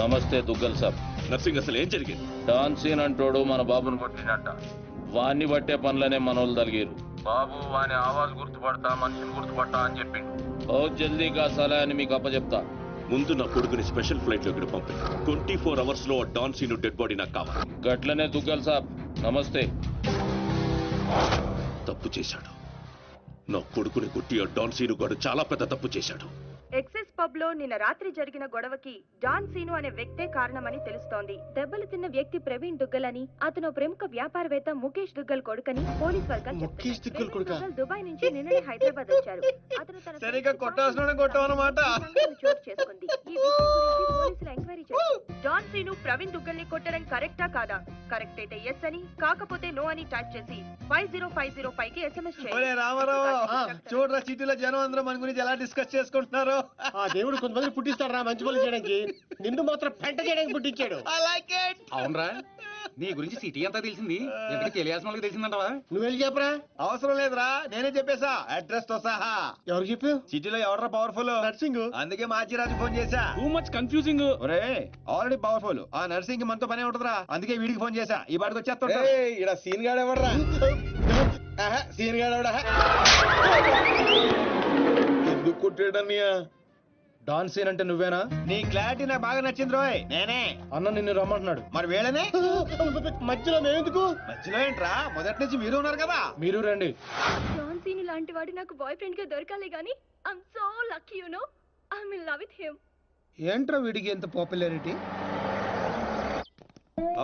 నమస్తే దుగ్గల్ సాబ్. నర్సింగ్ అసలు ఏం జరిగింది? డాన్ సీన్ అంటోడు మన బాబుని కొట్టినట్ట. వాణ్ణి బట్టే పనులనే మనోళ్ళు తలిగారు. బాబు వాని ఆవాజ్ గుర్తుపడతా, మనిషిని గుర్తుపడతా అని చెప్పిండు. బహుత్ జల్దీగా సలహాని మీకు అప్పచెప్తా. ముందు నా కొడుకుని స్పెషల్ ఫ్లైట్ లో ఇక్కడ పంపి 24 hours లో డాన్ సీను డెడ్ బాడీ నాకు కావాలి. గట్లనే దుగ్గల్ సాబ్. నమస్తే. తప్పు చేశాడు. నా కొడుకుని కొట్టి ఆ డాన్ సీను గాడు చాలా పెద్ద తప్పు చేశాడు. ఎక్సెస్ పబ్ లో నిన్న రాత్రి జరిగిన గొడవకి డాన్ సీను అనే వ్యక్తే కారణమని తెలుస్తోంది. దెబ్బలు తిన్న వ్యక్తి ప్రవీణ్ దుగ్గల్ అని, అతను ప్రముఖ వ్యాపారవేత్త ముఖేష్ దుగ్గల్ కొడుకని పోలీస్ వర్గాలు చెప్తున్నారు. దుబాయ్ నుంచి నిన్ననే హైదరాబాద్ వచ్చారు. అతను తన చోటు చేసుకుంది. ఈ విషయం గురించి పోలీసులు ఎంక్వైరీ చేశారు. డాన్ సీను ప్రవీణ్ దుగ్గల్ ని కొట్టడం కరెక్టా కాదా? కరెక్ట్ అయితే ఎస్ అని, కాకపోతే నో అని టైప్ చేసి 50505 కి SMS చేయండి. చూడరా సిటీలో జనం అందరూ మన గురించి ఎలా డిస్కస్ చేసుకుంటున్నారు. ఆ దేవుడు కొంతమంది పుట్టిస్తాడు రా మంచి పనులు చేయడానికి. నిన్ను మాత్రం పెంట చేయడానికి పుట్టించాడు. అవునరా, నీ గురించి సిటీ అంతా తెలిసింది. ఎందుకు తెలియాల్సిన వాళ్ళకి తెలిసిందంటవా? నువ్వు వెళ్ళి చెప్పరా. అవసరం లేదురా, నేనే చెప్పేశా అడ్రస్ తో సహా. ఎవరు చెప్పు? సిటీలో ఎవడరా పవర్ఫుల్? నర్సింగ్. అందుకే మాచిరాజు ఫోన్ చేశా. Too much confusing. ఒరే ఆల్రెడీ పవర్ఫుల్, ఆ నర్సింగ్ మనతో పనే ఉంటదిరా. అందుకే వీడికి ఫోన్ చేశా. ఈ పాటికి వచ్చేస్తా. ఇక్కడ సీన్ గాడు ఎవడరా? సీన్ గాడు ఎవడా? ఎందుకు కొట్టాడన్నయ్యా? డాన్ సీన్ అంటే నువ్వేనా? నీ క్లారిటీ నాకు బాగా నచ్చింది రోయ్. నేనే. అన్న నిన్ను రమ్మంటున్నాడు. మరి వేళనే మధ్యలో మేమెందుకు? మధ్యలో ఏంట్రా, మొదటి నుంచి మీరు ఉన్నారు కదా. మీరు రండి. డాన్ సీను లాంటి వాడు నాకు బాయ్ ఫ్రెండ్ గా దొరకాలి గానీ I'm so lucky you know. I'm in love with him. ఏంట్రా వీడికి ఎంత పాపులారిటీ?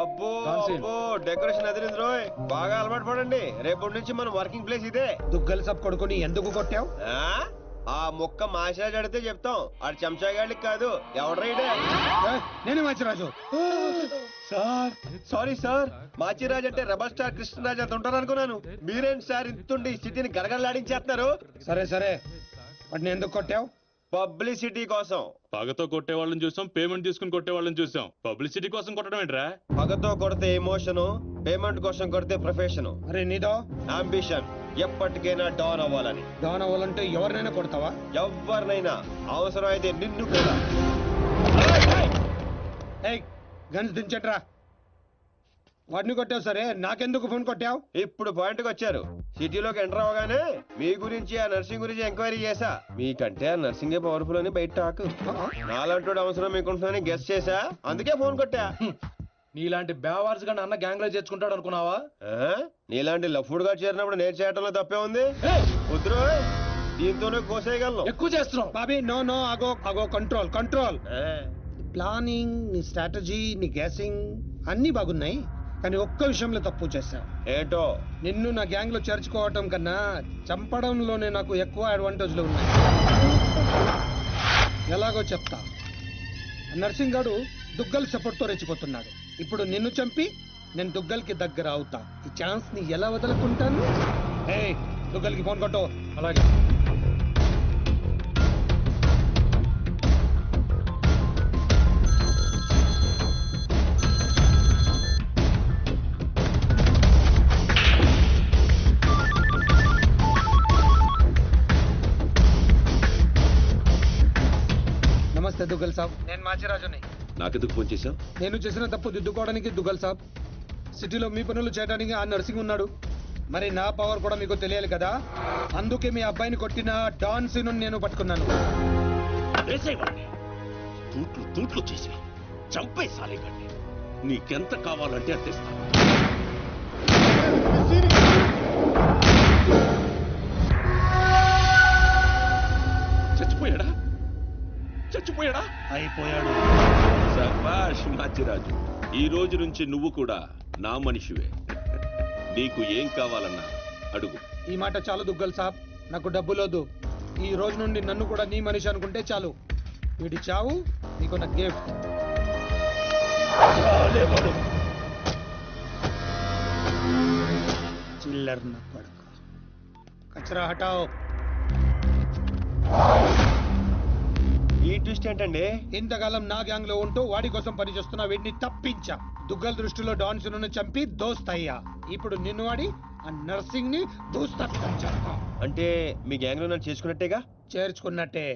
అబ్బో అబ్బో డెకరేషన్ అదిరింది రోయ్. బాగా అలవాటు పడండి. రేపటి నుంచి మన వర్కింగ్ ప్లేస్ ఇదే. దుగ్గల్ సబ్ కొడుకుని ఎందుకు కొట్టావు? ఆ మొక్క మాసిరాజు అడితే చెప్తాం. ఆడు చెంచాగాడికి కాదు. ఎవడ్రైడే? నేనే Manchiraju. Sir sorry sir. Machiraj అంటే రెబల్ స్టార్ కృష్ణరాజ్ అంత ఉంటారు అనుకున్నాను. మీరేంటి సార్ ఇంతుండి సిటీని గడగడలాడించేస్తున్నారు? సరే సరే, వాటిని ఎందుకు కొట్టావు? పబ్లిసిటీ కోసం. పగతో కొట్టే వాళ్ళని చూసాం, పేమెంట్ తీసుకుని కొట్టే వాళ్ళని చూసాం. పబ్లిసిటీ కోసం కొట్టడం ఏంట్రా? పగతో కొడితే ఎమోషను, పేమెంట్ కోసం కొడితే ప్రొఫెషను. అరే నీదో అంబిషన్ ఎప్పటికైనా డాన్ అవ్వాలని. డాన్ అవ్వాలంటే ఎవరినైనా కొడతావా? ఎవరినైనా, అవసరం అయితే నిన్ను కూడా. గన్స్ దించట్రా. వాడిని కొట్టావు సరే, నాకెందుకు ఫోన్ కొట్టావు? ఇప్పుడు పాయింట్కి వచ్చారు. సిటీలోకి ఎంటర్ అవగానే మీ గురించి, ఆ నర్సింగ్ గురించి ఎంక్వైరీ చేశా. మీకంటే ఆ నర్సింగే పవర్ఫుల్ అని బయట టాక్. నాలంటూ అవసరం మీకుంటుందని గెస్ చేశా. అందుకే ఫోన్ కొట్టా. నీలాంటి బేవార్స్ గా అన్న గ్యాంగ్ లో చేర్చుకుంటాడు అనుకున్నావా? నీలాంటి లఫ్డ్ గా చేరినప్పుడు నేను చేయటంలో తప్పే ఉంది. కుదురు, దీంతోనే కోసేయగలను. ఎక్కువ చేస్తున్నావు బాబీ. నో నో, అగో అగో, కంట్రోల్ కంట్రోల్. ప్లానింగ్, నీ స్ట్రాటజీ, నీ గ్యాసింగ్ అన్ని బాగున్నాయి, కానీ ఒక్క విషయంలో తప్పు చేశావు. ఏంటో? నిన్ను నా గ్యాంగ్ లో చేర్చుకోవటం కన్నా చంపడంలోనే నాకు ఎక్కువ అడ్వాంటేజ్లు ఉన్నాయి. ఎలాగో చెప్తా. నర్సింగ్ గాడు దుగ్గల్ సపోర్ట్ తో రెచ్చిపోతున్నాడు. ఇప్పుడు నిన్ను చంపి నేను దుగ్గల్ కి దగ్గర అవుతా. ఈ ఛాన్స్ ని ఎలా వదులుకుంటాను? దుగ్గల్ కి ఫోన్ కొట్టు. అలాగే. నమస్తే దుగ్గల్ సాబ్, నేను మాచిరాజుని. నాకెందుకు ఫోన్ చేశావు? నేను చేసిన తప్పు దిద్దుకోవడానికి దుగ్గల్ సాబ్, సిటీలో మీ పనులు చేయడానికి ఆ నర్సింగ్ ఉన్నాడు. మరి నా పవర్ కూడా మీకు తెలియాలి కదా. అందుకే మీ అబ్బాయిని కొట్టిన డాన్ సీను నేను పట్టుకున్నాను. తూట్లు తూట్లు చేసి చంపేసాలి. నీకెంత కావాలంటే అంత ఇస్తాను. చచ్చిపోయాడా? చచ్చిపోయాడా? అయిపోయాడు. శభాష్ మాచిరాజు, ఈ రోజు నుంచి నువ్వు కూడా నా మనిషివే. నీకు ఏం కావాలన్నా అడుగు. ఈ మాట చాలు దుగ్గల్ సాబ్, నాకు డబ్బులోదు. ఈ రోజు నుండి నన్ను కూడా నీ మనిషి అనుకుంటే చాలు. వీడి చావు నీకు నా గిఫ్ట్. చిల్లర్ నా కొడుకు. కచరా హటాओ. ఈ ట్విస్ట్ ఏంటండి? ఇంతకాలం నా గ్యాంగ్ లో ఉంటూ వాడి కోసం పనిచేస్తున్న వీడిని తప్పించా. దుగ్గల్ దృష్టిలో డాన్ సీనును చంపి దోస్త్ అయ్యా. ఇప్పుడు నిన్ను వాడి ఆ నర్సింగ్ ని దూస్తా. అంటే మీ గ్యాంగ్ లో నన్ను చేసుకున్నట్టేగా? చేర్చుకున్నట్టే.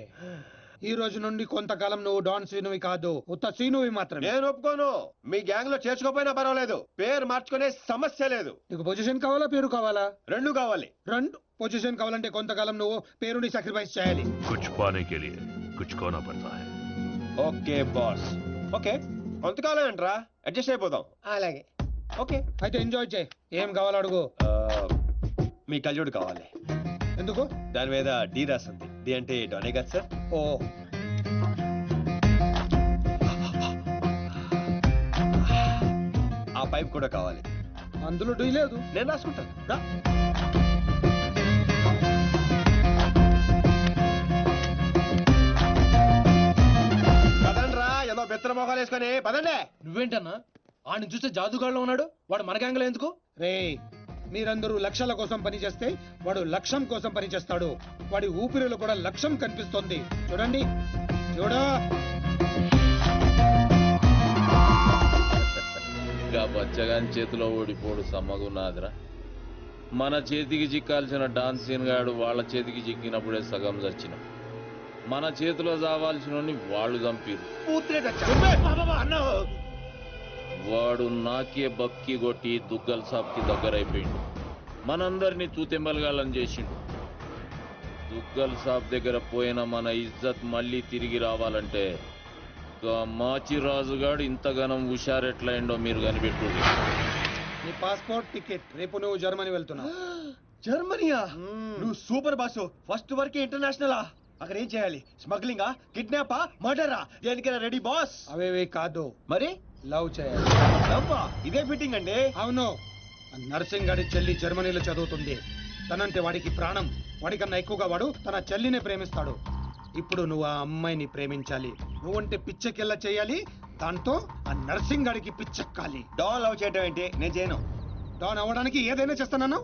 ఈ రోజు నుండి కొంతకాలం నువ్వు డాన్ సీనువి కాదు, ఉత్త సీనువి మాత్రమే. నేను ఒప్పుకోను. మీ గ్యాంగ్ లో చేర్చుకోపోయినా పర్వాలేదు, పేరు మార్చుకునే సమస్య లేదు. నీకు పొజిషన్ కావాలా, పేరు కావాలా? రెండు కావాలి. రెండు. పొజిషన్ కావాలంటే కొంతకాలం నువ్వు పేరుని సాక్రిఫైస్ చేయాలి. कुछ पाने के लिए कुछ खोना पड़ता है. Okay boss. ఓకే, కొంతకాలం ఏంట్రా, అడ్జస్ట్ అయిపోదాం. అలాగే. ఓకే. అయితే ఎంజాయ్ చేయి. ఏం కావాలో అడుగు. మీ కళ్ళజోడు కావాలి. ఎందుకు? దాని మీద డి రాసింది. డి అంటే డోనే కదా సార్. ఓ, ఆ పైప్ కూడా కావాలి. అందులో డీ లేదు. నేను రాసుకుంటాను. రా. పదండ్రా, ఏదో బెత్తర మొఖాలు వేసుకొని పదండి. నువ్వేంటన్నా ఆడిని చూస్తే జాదుగాడులో ఉన్నాడు, వాడు మన గ్యాంగ్లో ఎందుకు? రే, మీరందరూ లక్ష్యాల కోసం పనిచేస్తే వాడు లక్ష్యం కోసం పనిచేస్తాడు. వాడి ఊపిరిలో కూడా లక్ష్యం కనిపిస్తోంది. చూడండి, చూడా. ఇంకా బచ్చగాని చేతిలో ఓడిపోడు సమ్మగున్నాదిరా. మన చేతికి చిక్కాల్సిన డాన్సీన్ గాడు వాళ్ళ చేతికి చిక్కినప్పుడే సగం చచ్చినాం. మన చేతిలో చావాల్సిన వాళ్ళు చంపిరు. వాడు నాకే బక్కి కొట్టి దుగ్గల్ సాబ్కి దగ్గరైపోయిండు. మనందరినీ తూతెంబలగాలని చేసిండు. దుగ్గల్ సాబ్ దగ్గర పోయిన మన ఇజ్జత్ మళ్ళీ తిరిగి రావాలంటే మాచిరాజుగాడు ఇంతగానం హుషారెట్లయిండో మీరు కనిపెట్టు. నీ పాస్పోర్ట్, టికెట్. రేపు నువ్వు జర్మనీ వెళ్తున్నావు. జర్మనీయా? నువ్వు సూపర్ బాసు. ఫస్ట్ వరకే ఇంటర్నేషనలా? అక్కడ ఏం చేయాలి? స్మగ్లింగా, కిడ్నాపా, మర్డరా? దేనికైనా రెడీ బాస్. అవేవి కాదు, మరి లవ్ చేయాలి. అబ్బా, ఇదే ఫిట్టింగ్ అండి. అవును. నర్సింగ్ గాడి చెల్లి జర్మనీలో చదువుతుంది. తనంటే వాడికి ప్రాణం. వాడికన్నా ఎక్కువగా వాడు తన చెల్లినే ప్రేమిస్తాడు. ఇప్పుడు నువ్వు ఆ అమ్మాయిని ప్రేమించాలి. నువ్వంటే పిచ్చెకెళ్ళ చేయాలి. దాంతో ఆ నర్సింగ్ గాడికి పిచ్చెక్కాలి. డాన్ లవ్ చేయటం ఏంటి? నేను చేయను. డాన్ అవ్వడానికి ఏదైనా చేస్తానన్నా?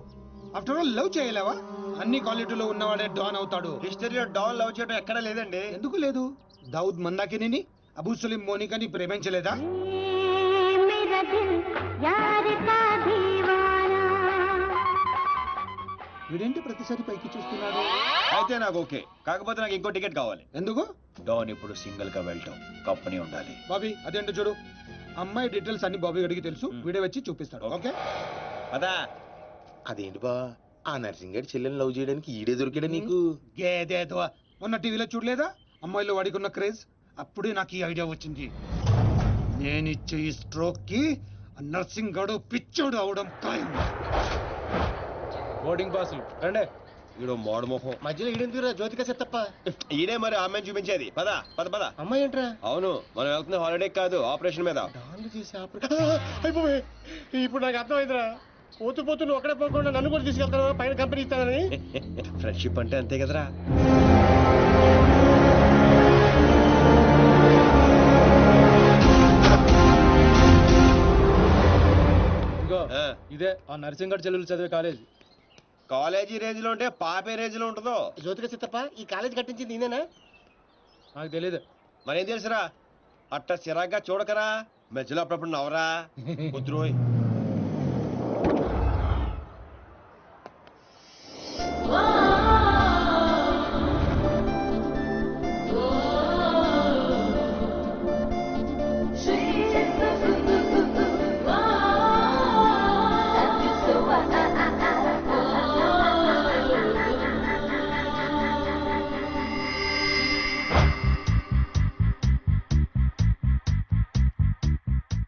ఆఫ్టర్ ఆల్ లవ్ చేయలేవా? అన్ని క్వాలిటీలో ఉన్నవాడే డాన్ అవుతాడు. హిస్టరీలో డాన్ లవ్ చేయడం ఎక్కడా లేదండి. ఎందుకు లేదు? దావుద్ మందాకిని, అబూ సలీం మోనికాని ప్రేమించలేదా? వీడేంటి ప్రతిసారి పైకి చూస్తున్నాడు? అయితే నాకు ఓకే. కాకపోతే నాకు ఇంకో టికెట్ కావాలి. ఎందుకు? డాన్ ఇప్పుడు సింగిల్ గా వెళ్ళటం, కంపెనీ ఉండాలి. బాబీ, అదేంటో చూడు. అమ్మాయి డీటెయిల్స్ అన్ని బాబీ గడికి తెలుసు. వీడే వచ్చి చూపిస్తాడు. ఓకే అదా? అదేంటి బా, ఆ నర్సింగ్ గారి చెల్లెని లవ్ చేయడానికి ఈడే దొరికాడా నీకు? గేదేదో. మొన్న టీవీలో చూడలేదా అమ్మాయిలో వాడికి ఉన్న క్రేజ్? అప్పుడే నాకు ఈ ఐడియా వచ్చింది. నేనిచ్చే ఈ స్ట్రోక్ కి నర్సింగ్ గడు పిచ్చోడు అవడం ఖాయం. బోర్డింగ్ పాసులు రండే. ఈడో మోడు మొహం. మధ్యలో ఈడెందుకురా జ్యోతిక సెత్తప్ప? ఈడే మరి ఆమెను చూపించేది. పద పద పద. అమ్మాయి ఏంట్రా? అవును, మనం వెళ్తుంది హాలిడే కాదు, ఆపరేషన్ మీద. డాన్లు చేసి అయిపోయి. ఇప్పుడు నాకు అర్థమైందిరా. పోతూ పోతూ నువ్వు అక్కడే పోకుండా నన్ను కూడా తీసుకెళ్తాను, పైన కంపెనీ ఇస్తానని. ఫ్రెండ్షిప్ అంటే అంతే కదరా. ఇదిగో ఆ, ఇదే ఆ నర్సింగ్ గారి చెల్లెలు చదివే కాలేజ్. కాలేజీ రేంజ్ లో ఉంటే పాపే రేంజ్ లో ఉంటుందో. జ్యోతిక సెత్తప్ప, ఈ కాలేజ్ కట్టించింది నేనేనా? నాకు తెలియదు. మరేం తెలుసురా? అట్ట చిరాగ్గా చూడకరా, మధ్యలో అప్పుడప్పుడు నవరా. కుదురోయ్.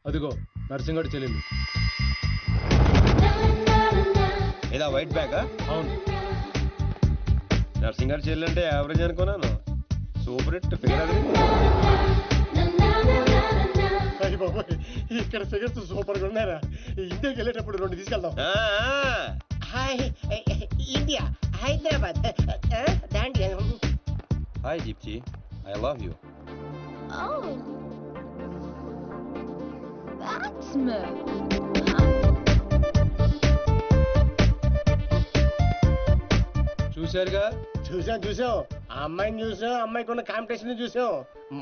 అదిగో నర్సింగ్ గారి చెల్లెలు. ఇదా వైట్ బ్యాగ్? అవును. నర్సింగ్ గారి చెల్లి అంటే యావరేజ్ అనుకున్నాను. సూపర్ హిట్ ఫిగర్ అది. అయ్య బాబోయ్, ఇక్కడ ఫిగర్స్ సూపర్ గా ఉన్నారా? ఇండియాకి వెళ్ళేటప్పుడు 2 తీసుకెళ్దాం. India, Hyderabad, dandiya. Hi gypsy, I love you. Oh, that's me. చూశారుగా? చూసాం. ఆ అమ్మాయిని చూసాం, అమ్మాయికి ఉన్న కాంపిటీషన్ చూసాం.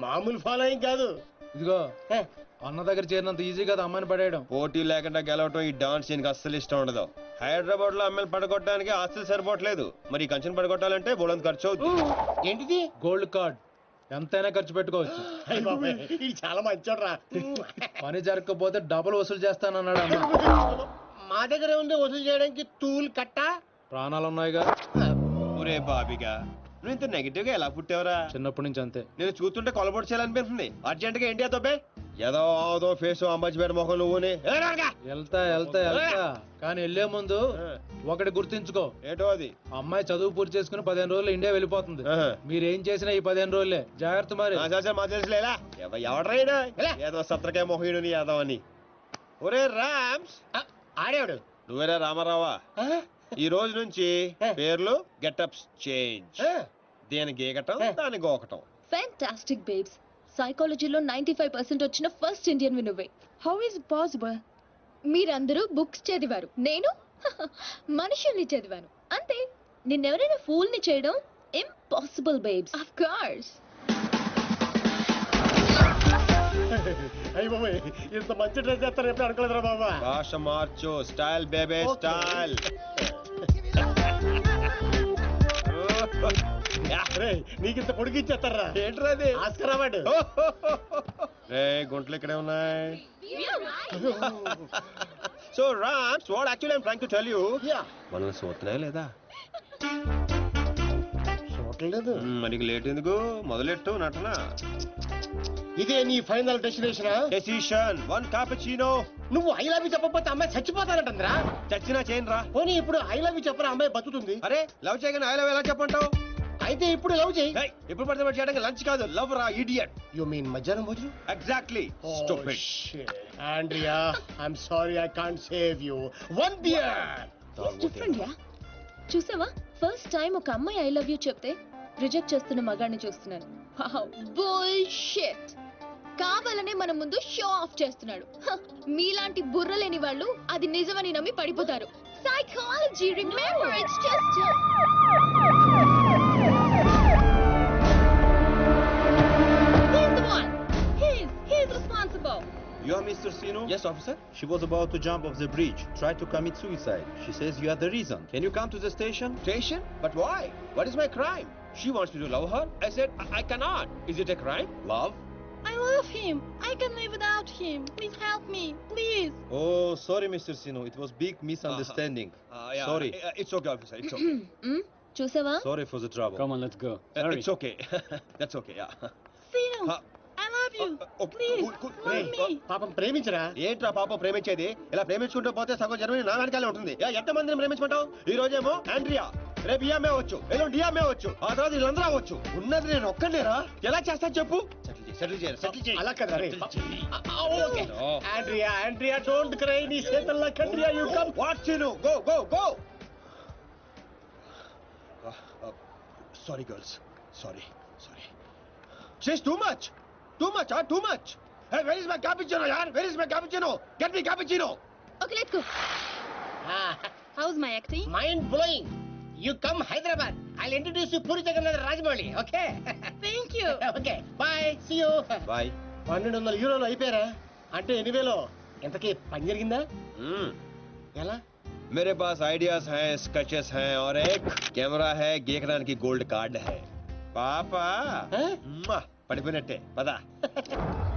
మామూలు ఫాలోయింగ్ కాదు. ఇదిగో అన్న దగ్గర చేరినంత ఈజీ కదా అమ్మాయిని పడేయడం. పోటీ లేకుండా గెలవటం ఈ డాన్స్ దీనికి అస్సలు ఇష్టం ఉండదు. హైదరాబాద్ లో అమ్మాయిలు పడగొట్టడానికి ఆస్తులు సరిపోవట్లేదు. మరి ఈ కంచెన్ పడగొట్టాలంటే బోలంత ఖర్చు అవుతుంది. ఏంటిది? Gold card. ఎంతైనా ఖర్చు పెట్టుకోవచ్చు. అయ్య బాబాయ్, ఇది చాలా మంచోడ్రా. పని జరగకపోతే డబుల్ వసూలు చేస్తానన్నాడు అన్న. మా దగ్గర ఉంది వసూలు చేయడానికి తూల్ కట్ట. ప్రాణాలు ఉన్నాయిగా. ఒరే బాబిగా, నువ్వు ఇంత నెగిటివ్ గా ఎలా పుట్టావురా? చిన్నప్పటి నుంచి అంతే. నేను చూస్తుంటే కొలబొట్టు చేయాలనిపిస్తుంది. అర్జెంట్ గా ఏంటి అదొబ్బే? ఏదో ఆదో ఫేస్ అంబాజీపేట మొహం నువ్వుని. వెళ్తా కానీ వెళ్లే ముందు ఒకటి గుర్తించుకో. ఏటో అది? అమ్మాయి చదువు పూర్తి చేసుకుని 15 రోజులు ఇండియా వెళ్ళిపోతుంది. మీరేం చేసినా ఈ 15 రోజులే జాగ్రత్త. మరి మా తెలుసులేలా ఎవడ్రైనా ఏదో సత్రకాయ మొహీడు నీ యాదవ్ అని. ఒరే రామ్స్, ఆడేవాడు నువ్వేరా రామారావా? ఈ రోజు నుంచి పేర్లు గెటప్స్ చేంజ్. దేనికి గీకటం, దానికి గోకటం. Fantastic babes. సైకాలజీలో 95% వచ్చిన ఫస్ట్ ఇండియన్ నువ్వే. How is possible? మీరందరూ బుక్స్ చదివారు, నేను మనుషుల్ని చదివాను. అంతే. నిన్నెవరైనా ఫూల్ ని చేయడం ఇంపాసిబుల్ బేబ్స్. Of course. అయ్య బాబాయ్, ఇంత మంచి డ్రెస్ చేస్తారు ఎప్పుడు అనుకోలేదురా బాబా. భాష మార్చు. Style బేబే style. నీకింత పొడిగిచ్చేస్తారా? ఏంట్రా అది? Oscar award. రే గుంటలు ఇక్కడే ఉన్నాయి. So Rams, what actually I'm trying to tell you, మనల్ని చూస్తున్నాయా లేదా? చూడలేదు. మనకి లేట్ ఎందుకు? మొదలెట్టు నటన. ఇదే నీ ఫైనల్ డెస్టినేషన్? డెసిషన్. 1 cappuccino. నువ్వు ఐ లవ్ యూ చెప్పకపోతే అమ్మాయి చచ్చిపోతానంటరా? చచ్చినా చేయను రా. పోనీ ఇప్పుడు ఐ లవ్ యూ చెప్పరా, అమ్మాయి బతుకుతుంది. అరే లవ్ చేయగానే ఐ లవ్ ఎలా చెప్పంటావు? అయితే ఇప్పుడు లవ్ చేయి. ఇప్పుడు పడితే పడి చేయడానికి లంచ్ కాదు, లవ్ రా ఇడియట్. యు మీన్ మధ్యాహ్నం భోజనం? Exactly. Stupid. Andrea, I'm sorry, I can't save you. 1 beer. Different yeah. చూసావా, ఫస్ట్ టైం ఒక అమ్మాయి ఐ లవ్ యూ చెప్తే రిజెక్ట్ చేస్తున్న మగాడిని చూస్తున్నాను. బుల్షిట్. కావాలనే మన ముందు షో ఆఫ్ చేస్తున్నాడు. మీలాంటి బుర్ర లేని వాళ్ళు అది నిజమని నమ్మి పడిపోతారు. Psychology, remember, it's just he's the one. He's responsible. You are Mr. Sino? Yes, officer. She was about to jump off the bridge, tried to commit suicide. She says you are the reason. Can you come to the station? Station? But why? What is my crime? She wants me to love her. I said I cannot. Is it a crime? Love? I love him. I can live without him. Please help me, please. Oh, sorry, Mr. Sino. It was big misunderstanding. Yeah. Sorry. It's okay, officer. It's okay. చూసావా? Sorry for the trouble. Come on, let's go. It's okay. That's okay. Yeah. Sino, I love you. Please, love me. పాపం ప్రేమించరా? ఏంట్రా పాపం ప్రేమించేది? ఇలా ప్రేమించుకుంటూ పోతే సగం Germany నా వెనకాలే ఉంటుంది. ఎంతమందిని ప్రేమించమంటావు? ఈ రోజేమో ఆండ్రియా, రేపు ఈఎంఏ వచ్చు, ఎల్లుండి డిఎంఏ వచ్చు, ఆ తర్వాత వీళ్ళందరూ అవ్వచ్చు. ఉన్నది నేను ఒక్కనేరా? ఎలా చేస్తా చెప్పు? సెటిల్ చేయి. అలా కదా రే. ఓకే. Andrea, don't cry. నీ చేతల్లో Andrea, you come. What చిను? Go. Sorry girls. Sorry. She's too much. Hey, where is my cappuccino, yaar? Where is my cappuccino? Get me cappuccino. Okay, let's go. How's my acting? Mind blowing. You come Hyderabad. I'll introduce you Puri Jagannath Rajmouli. Okay? Thank you. Okay. Bye. See you. Bye. 1200 యూరోలు అయిపోయారా? అంటే 8,000. ఎంతకీ పని జరిగిందా? ఎలా? मेरे पास ideas हैं, sketches हैं और एक कैमरा है, गेकरान की गोल्ड कार्ड है. पापा पढ़िपोయినట్టే పద.